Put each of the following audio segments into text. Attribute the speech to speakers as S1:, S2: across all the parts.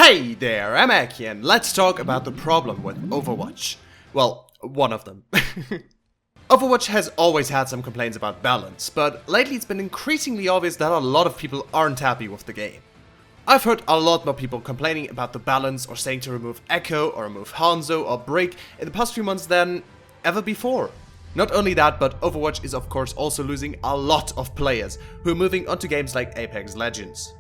S1: Hey there, I'm Aki, and let's talk about the problem with Overwatch. Well, one of them. Overwatch has always had some complaints about balance, but lately it's been increasingly obvious that a lot of people aren't happy with the game. I've heard a lot more people complaining about the balance or saying to remove Echo or remove Hanzo or Brigitte in the past few months than ever before. Not only that, but Overwatch is of course also losing a lot of players who are moving onto games like Apex Legends.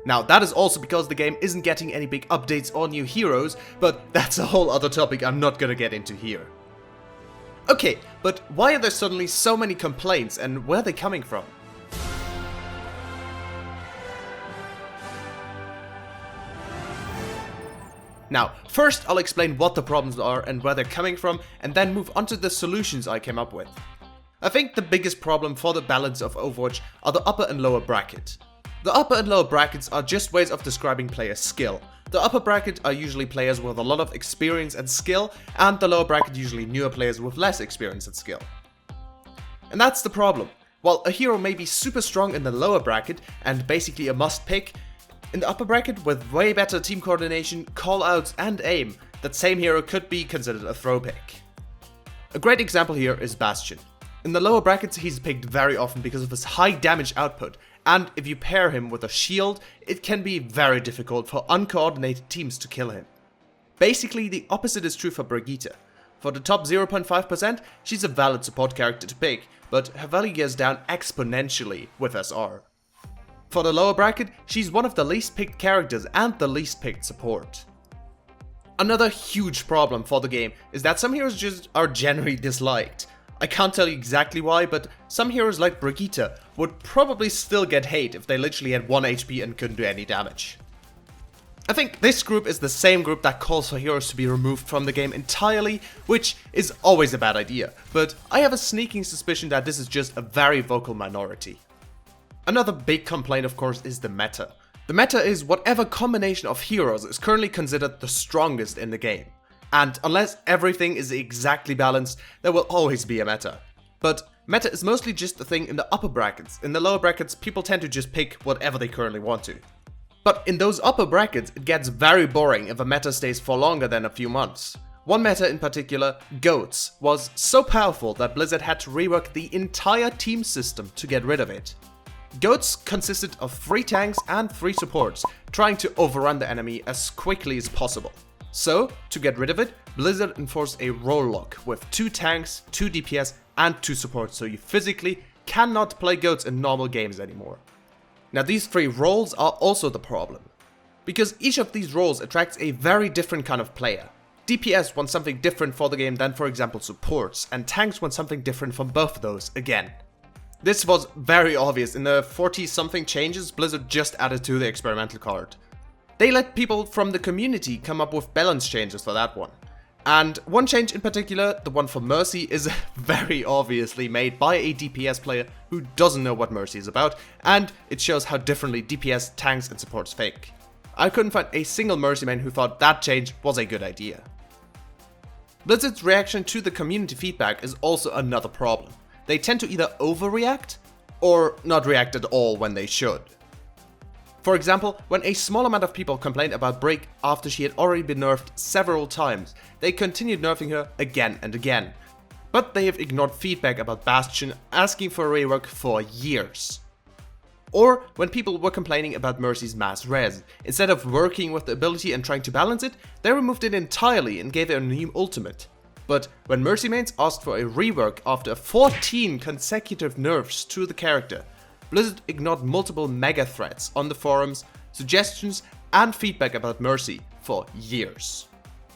S1: Now that is also because the game isn't getting any big updates or new heroes, but that's a whole other topic I'm not gonna get into here. Okay, but why are there suddenly so many complaints and where are they coming from? Now, first I'll explain what the problems are and where they're coming from, and then move on to the solutions I came up with. I think the biggest problem for the balance of Overwatch are the upper and lower bracket. The upper and lower brackets are just ways of describing player skill. The upper bracket are usually players with a lot of experience and skill, and the lower bracket usually newer players with less experience and skill. And that's the problem. While a hero may be super strong in the lower bracket and basically a must pick, in the upper bracket with way better team coordination, callouts and aim, that same hero could be considered a throw pick. A great example here is Bastion. In the lower brackets he's picked very often because of his high damage output, and if you pair him with a shield, it can be very difficult for uncoordinated teams to kill him. Basically, the opposite is true for Brigitte. For the top 0.5%, she's a valid support character to pick, but her value goes down exponentially with SR. For the lower bracket, she's one of the least picked characters and the least picked support. Another huge problem for the game is that some heroes just are generally disliked. I can't tell you exactly why, but some heroes like Brigitte would probably still get hate if they literally had 1 HP and couldn't do any damage. I think this group is the same group that calls for heroes to be removed from the game entirely, which is always a bad idea, but I have a sneaking suspicion that this is just a very vocal minority. Another big complaint of course is the meta. The meta is whatever combination of heroes is currently considered the strongest in the game. And unless everything is exactly balanced, there will always be a meta. But meta is mostly just a thing in the upper brackets. In the lower brackets, people tend to just pick whatever they currently want to. But in those upper brackets, it gets very boring if a meta stays for longer than a few months. One meta in particular, Goats, was so powerful that Blizzard had to rework the entire team system to get rid of it. Goats consisted of 3 tanks and 3 supports, trying to overrun the enemy as quickly as possible. So, to get rid of it, Blizzard enforced a role lock with 2 tanks, 2 DPS and 2 supports, so you physically cannot play Goats in normal games anymore. Now these 3 roles are also the problem, because each of these roles attracts a very different kind of player. DPS wants something different for the game than for example supports, and tanks want something different from both of those again. This was very obvious in the 40-something changes Blizzard just added to the experimental card. They let people from the community come up with balance changes for that one. And one change in particular, the one for Mercy, is very obviously made by a DPS player who doesn't know what Mercy is about, and it shows how differently DPS, tanks and supports think. I couldn't find a single Mercy main who thought that change was a good idea. Blizzard's reaction to the community feedback is also another problem. They tend to either overreact or not react at all when they should. For example, when a small amount of people complained about Brigitte after she had already been nerfed several times, they continued nerfing her again and again. But they have ignored feedback about Bastion asking for a rework for years. Or when people were complaining about Mercy's mass res, instead of working with the ability and trying to balance it, they removed it entirely and gave her a new ultimate. But when Mercy mains asked for a rework after 14 consecutive nerfs to the character, Blizzard ignored multiple mega threats on the forums, suggestions and feedback about Mercy for years.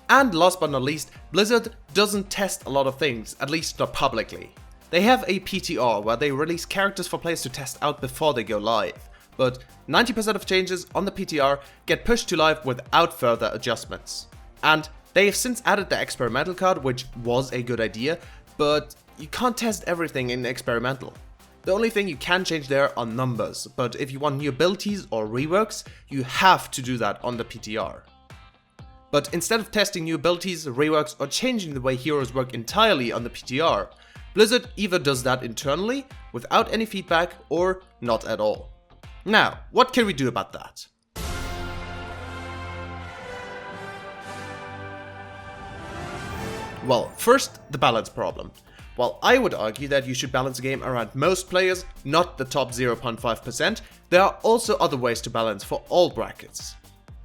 S1: And last but not least, Blizzard doesn't test a lot of things, at least not publicly. They have a PTR where they release characters for players to test out before they go live, but 90% of changes on the PTR get pushed to live without further adjustments. And they have since added the experimental card, which was a good idea, but you can't test everything in experimental. The only thing you can change there are numbers, but if you want new abilities or reworks, you have to do that on the PTR. But instead of testing new abilities, reworks or changing the way heroes work entirely on the PTR, Blizzard either does that internally, without any feedback, or not at all. Now, what can we do about that? Well, first, the balance problem. While I would argue that you should balance a game around most players, not the top 0.5%, there are also other ways to balance for all brackets.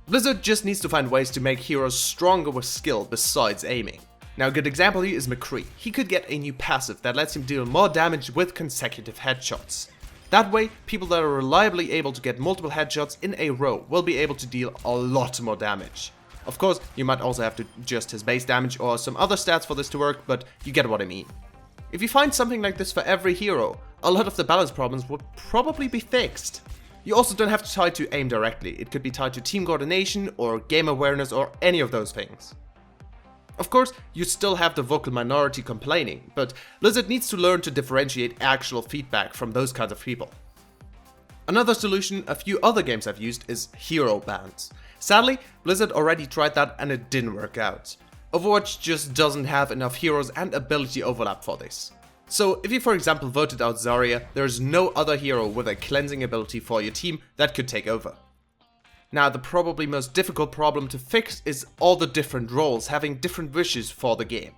S1: Blizzard just needs to find ways to make heroes stronger with skill besides aiming. Now, a good example here is McCree. He could get a new passive that lets him deal more damage with consecutive headshots. That way, people that are reliably able to get multiple headshots in a row will be able to deal a lot more damage. Of course, you might also have to adjust his base damage or some other stats for this to work, but you get what I mean. If you find something like this for every hero, a lot of the balance problems would probably be fixed. You also don't have to tie to aim directly, it could be tied to team coordination or game awareness or any of those things. Of course, you still have the vocal minority complaining, but Blizzard needs to learn to differentiate actual feedback from those kinds of people. Another solution a few other games have used is hero bans. Sadly, Blizzard already tried that and it didn't work out. Overwatch just doesn't have enough heroes and ability overlap for this. So if you for example voted out Zarya, there's no other hero with a cleansing ability for your team that could take over. Now, the probably most difficult problem to fix is all the different roles having different wishes for the game.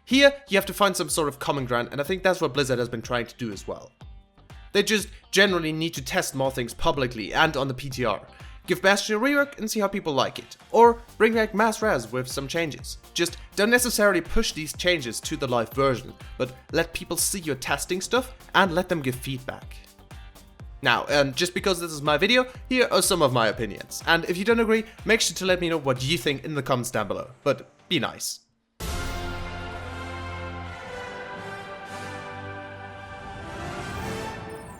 S1: Here, you have to find some sort of common ground, and I think that's what Blizzard has been trying to do as well. They just generally need to test more things publicly and on the PTR. Give Bastion a rework and see how people like it. Or bring back mass res with some changes. Just don't necessarily push these changes to the live version, but let people see your testing stuff and let them give feedback. Now, just because this is my video, here are some of my opinions. And if you don't agree, make sure to let me know what you think in the comments down below. But be nice.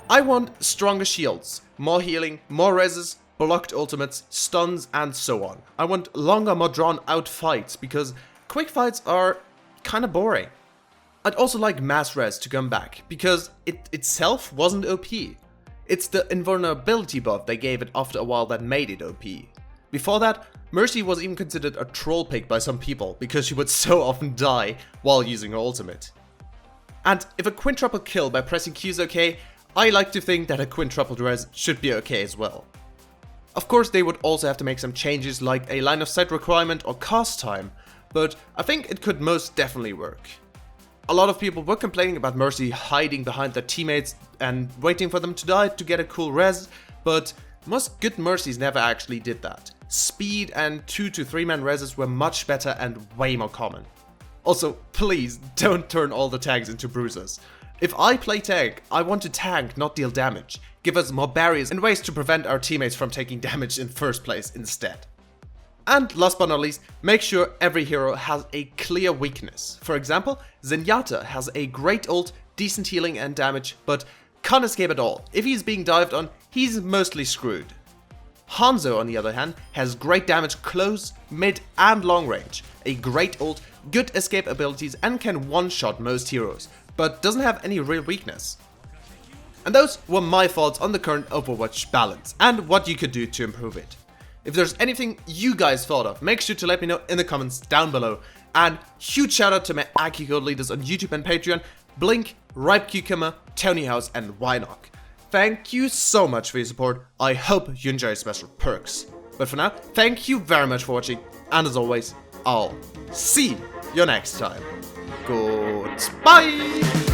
S1: I want stronger shields, more healing, more reses, blocked ultimates, stuns, and so on. I want longer, more drawn out fights, because quick fights are kinda boring. I'd also like mass res to come back, because it itself wasn't OP. It's the invulnerability buff they gave it after a while that made it OP. Before that, Mercy was even considered a troll pick by some people, because she would so often die while using her ultimate. And if a quintuple kill by pressing Q is okay, I like to think that a quintuple res should be okay as well. Of course, they would also have to make some changes like a line of sight requirement or cast time, but I think it could most definitely work. A lot of people were complaining about Mercy hiding behind their teammates and waiting for them to die to get a cool res, but most good Mercies never actually did that. Speed and 2 to 3 man reses were much better and way more common. Also, please don't turn all the tanks into bruisers. If I play tank, I want to tank, not deal damage. Give us more barriers and ways to prevent our teammates from taking damage in first place instead. And last but not least, make sure every hero has a clear weakness. For example, Zenyatta has a great ult, decent healing and damage, but can't escape at all. If he's being dived on, he's mostly screwed. Hanzo, on the other hand, has great damage close, mid and long range, a great ult, good escape abilities and can one-shot most heroes, but doesn't have any real weakness. And those were my thoughts on the current Overwatch balance and what you could do to improve it. If there's anything you guys thought of, make sure to let me know in the comments down below. And huge shout out to my Aki code leaders on YouTube and Patreon, Blink, Ripe Cucumber, Tony House and Wynock. Thank you so much for your support, I hope you enjoy special perks. But for now, thank you very much for watching, and as always, I'll see you next time. Goodbye!